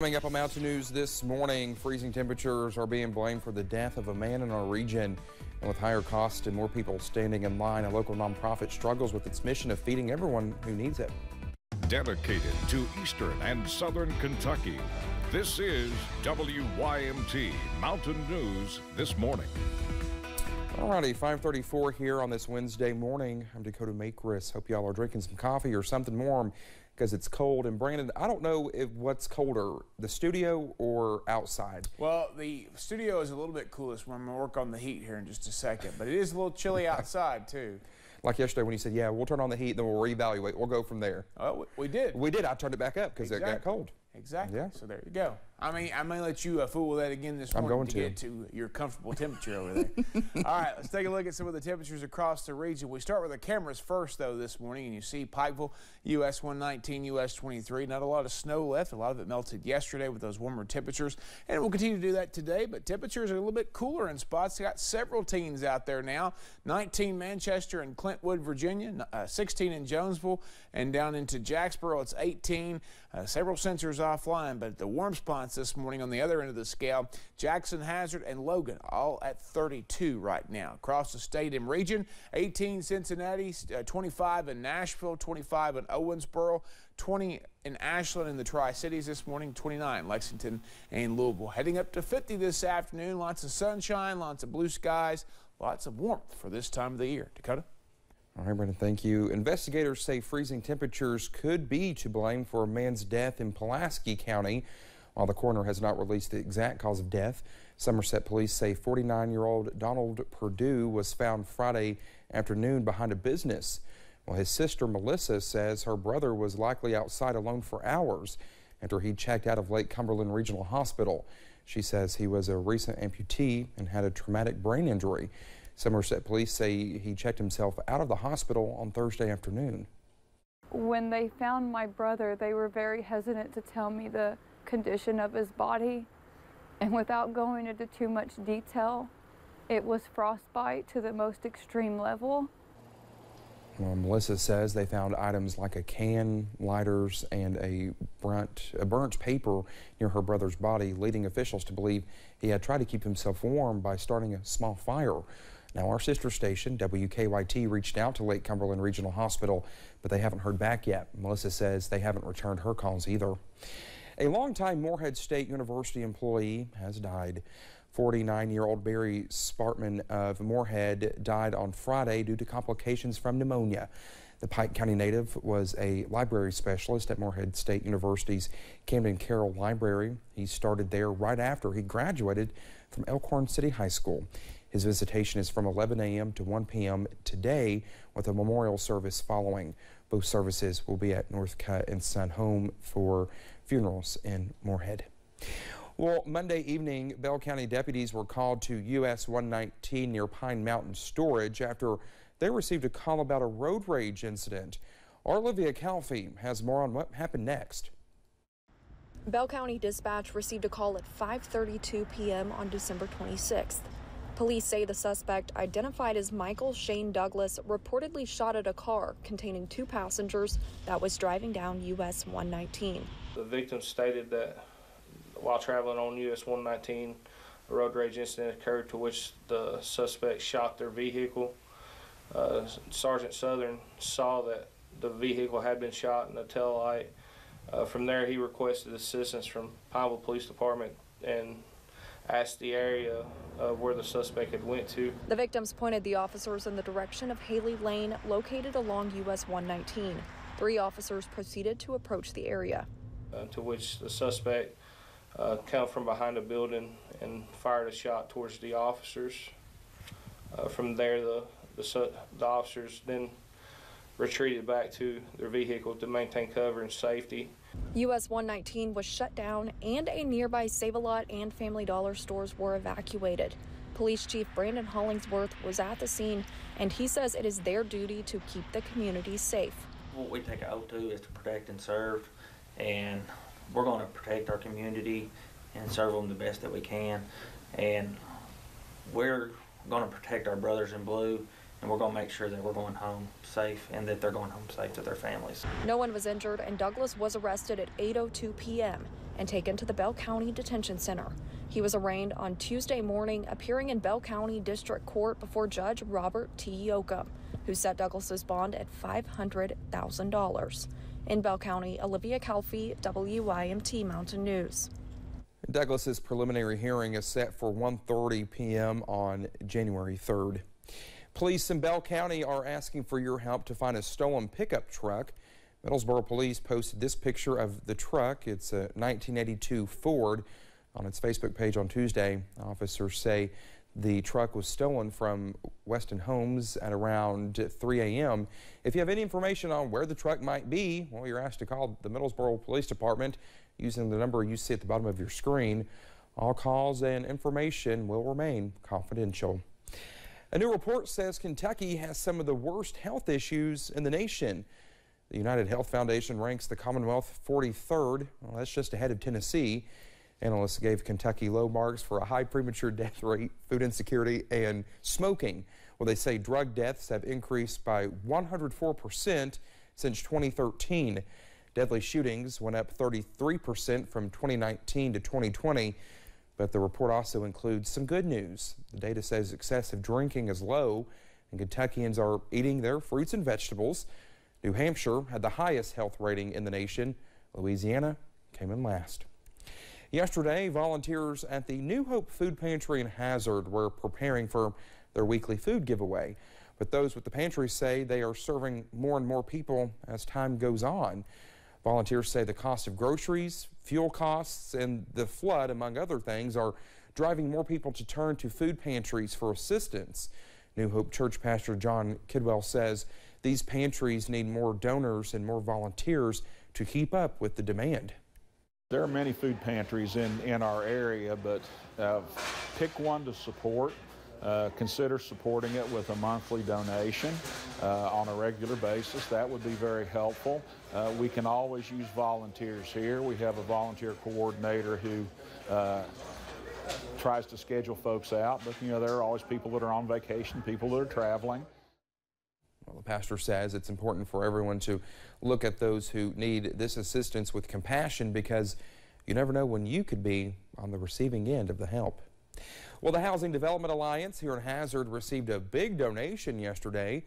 Coming up on Mountain News this morning, freezing temperatures are being blamed for the death of a man in our region. And with higher costs and more people standing in line, a local nonprofit struggles with its mission of feeding everyone who needs it. Dedicated to Eastern and Southern Kentucky, this is WYMT Mountain News this morning. Alrighty, 5:34 here on this Wednesday morning. I'm Dakota Makris. Hope y'all are drinking some coffee or something warm because it's cold. And Brandon, I don't know if what's colder, the studio or outside. Well, the studio is a little bit coolest. I'm going to work on the heat here in just a second, but it is a little chilly outside too. Like yesterday when you said, yeah, we'll turn on the heat, then we'll reevaluate. We'll go from there. Oh, we did. We did. I turned it back up because it got cold. Exactly. Yeah. So there you go. I may let you fool with that again this morning. I'm going to get to your comfortable temperature over there. All right, let's take a look at some of the temperatures across the region. We start with the cameras first, though, this morning, and you see Pikeville, US 119, US 23. Not a lot of snow left. A lot of it melted yesterday with those warmer temperatures, and it will continue to do that today, but temperatures are a little bit cooler in spots. Got several teens out there now. 19 Manchester and Clintwood, Virginia, 16 in Jonesville, and down into Jacksboro, it's 18. Several sensors offline, but the warm spots this morning on the other end of the scale, Jackson, Hazard, and Logan, all at 32 right now. Across the state and region, 18 Cincinnati, 25 in Nashville, 25 in Owensboro, 20 in Ashland and the Tri-Cities this morning, 29 Lexington and Louisville. Heading up to 50 this afternoon, lots of sunshine, lots of blue skies, lots of warmth for this time of the year. Dakota? All right, Brandon, thank you. Investigators say freezing temperatures could be to blame for a man's death in Pulaski County. While the coroner has not released the exact cause of death, Somerset police say 49-year-old Donald Perdue was found Friday afternoon behind a business. Well, his sister Melissa says her brother was likely outside alone for hours after he checked out of Lake Cumberland Regional Hospital. She says he was a recent amputee and had a traumatic brain injury. Somerset police say he checked himself out of the hospital on Thursday afternoon. When they found my brother, they were very hesitant to tell me the condition of his body, and without going into too much detail, it was frostbite to the most extreme level. Well, Melissa says they found items like a can, lighters, and a burnt paper near her brother's body, leading officials to believe he had tried to keep himself warm by starting a small fire. Now, our sister station, WKYT, reached out to Lake Cumberland Regional Hospital, but they haven't heard back yet. Melissa says they haven't returned her calls either. A longtime Morehead State University employee has died. 49-year-old Barry Spartman of Morehead died on Friday due to complications from pneumonia. The Pike County native was a library specialist at Morehead State University's Camden Carroll Library. He started there right after he graduated from Elkhorn City High School. His visitation is from 11 a.m. to 1 p.m. today, with a memorial service following. Both services will be at Northcutt and Son Home for funerals in Morehead. Well, Monday evening, Bell County deputies were called to US 119 near Pine Mountain Storage after they received a call about a road rage incident. Olivia Calfee has more on what happened next. Bell County Dispatch received a call at 5:32 p.m. on December 26th. Police say the suspect, identified as Michael Shane Douglas, reportedly shot at a car containing 2 passengers that was driving down US 119. The victim stated that while traveling on US 119, a road rage incident occurred to which the suspect shot their vehicle. Sergeant Southern saw that the vehicle had been shot in the tail light. From there, he requested assistance from Pineville Police Department and asked the area of where the suspect had went to. The victims pointed the officers in the direction of Haley Lane, located along US 119. 3 officers proceeded to approach the area. To which the suspect came from behind a building and fired a shot towards the officers. From there, the officers then retreated back to their vehicle to maintain cover and safety. US 119 was shut down and a nearby Save-A-Lot and Family Dollar stores were evacuated. Police Chief Brandon Hollingsworth was at the scene, and he says it is their duty to keep the community safe. What we take an oath to is to protect and serve, and we're going to protect our community and serve them the best that we can. And we're going to protect our brothers in blue, and we're going to make sure that we're going home safe and that they're going home safe to their families. No one was injured, and Douglas was arrested at 8:02 p.m. and taken to the Bell County Detention Center. He was arraigned on Tuesday morning, appearing in Bell County District Court before Judge Robert T. Yoakum, who set Douglas's bond at $500,000. In Bell County, Olivia Calfee, WYMT Mountain News. Douglas's preliminary hearing is set for 1:30 p.m. on January 3rd. Police in Bell County are asking for your help to find a stolen pickup truck. Middlesboro Police posted this picture of the truck. It's a 1982 Ford on its Facebook page on Tuesday. Officers say the truck was stolen from Weston Homes at around 3 a.m. If you have any information on where the truck might be, well, you're asked to call the Middlesboro Police Department using the number you see at the bottom of your screen. All calls and information will remain confidential. A new report says Kentucky has some of the worst health issues in the nation. The United Health Foundation ranks the Commonwealth 43rd. Well, that's just ahead of Tennessee. Analysts gave Kentucky low marks for a high premature death rate, food insecurity, and smoking. Well, they say drug deaths have increased by 104% since 2013. Deadly shootings went up 33% from 2019 to 2020. But the report also includes some good news. The data says excessive drinking is low, and Kentuckians are eating their fruits and vegetables. New Hampshire had the highest health rating in the nation. Louisiana came in last. Yesterday, volunteers at the New Hope Food Pantry in Hazard were preparing for their weekly food giveaway. But those with the pantry say they are serving more and more people as time goes on. Volunteers say the cost of groceries, fuel costs, and the flood, among other things, are driving more people to turn to food pantries for assistance. New Hope Church Pastor John Kidwell says these pantries need more donors and more volunteers to keep up with the demand. There are many food pantries in our area, but pick one to support. Consider supporting it with a monthly donation on a regular basis. That would be very helpful. We can always use volunteers here. We have a volunteer coordinator who tries to schedule folks out, but you know, there are always people that are on vacation, people that are traveling. Well, the pastor says it's important for everyone to look at those who need this assistance with compassion, because you never know when you could be on the receiving end of the help. Well, the Housing Development Alliance here in Hazard received a big donation yesterday.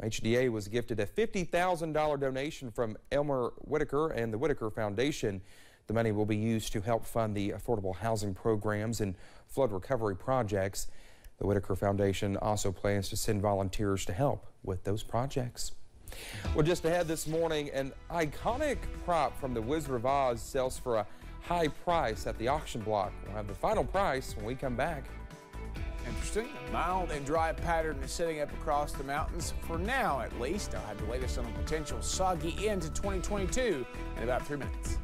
HDA was gifted a $50,000 donation from Elmer Whitaker and the Whitaker Foundation. The money will be used to help fund the affordable housing programs and flood recovery projects. The Whitaker Foundation also plans to send volunteers to help with those projects. Well, just ahead this morning, an iconic prop from the Wizard of Oz sells for a high price at the auction block. We'll have the final price when we come back. Interesting. A mild and dry pattern is setting up across the mountains for now, at least. I'll have the latest on a potential soggy end to 2022 in about 3 minutes.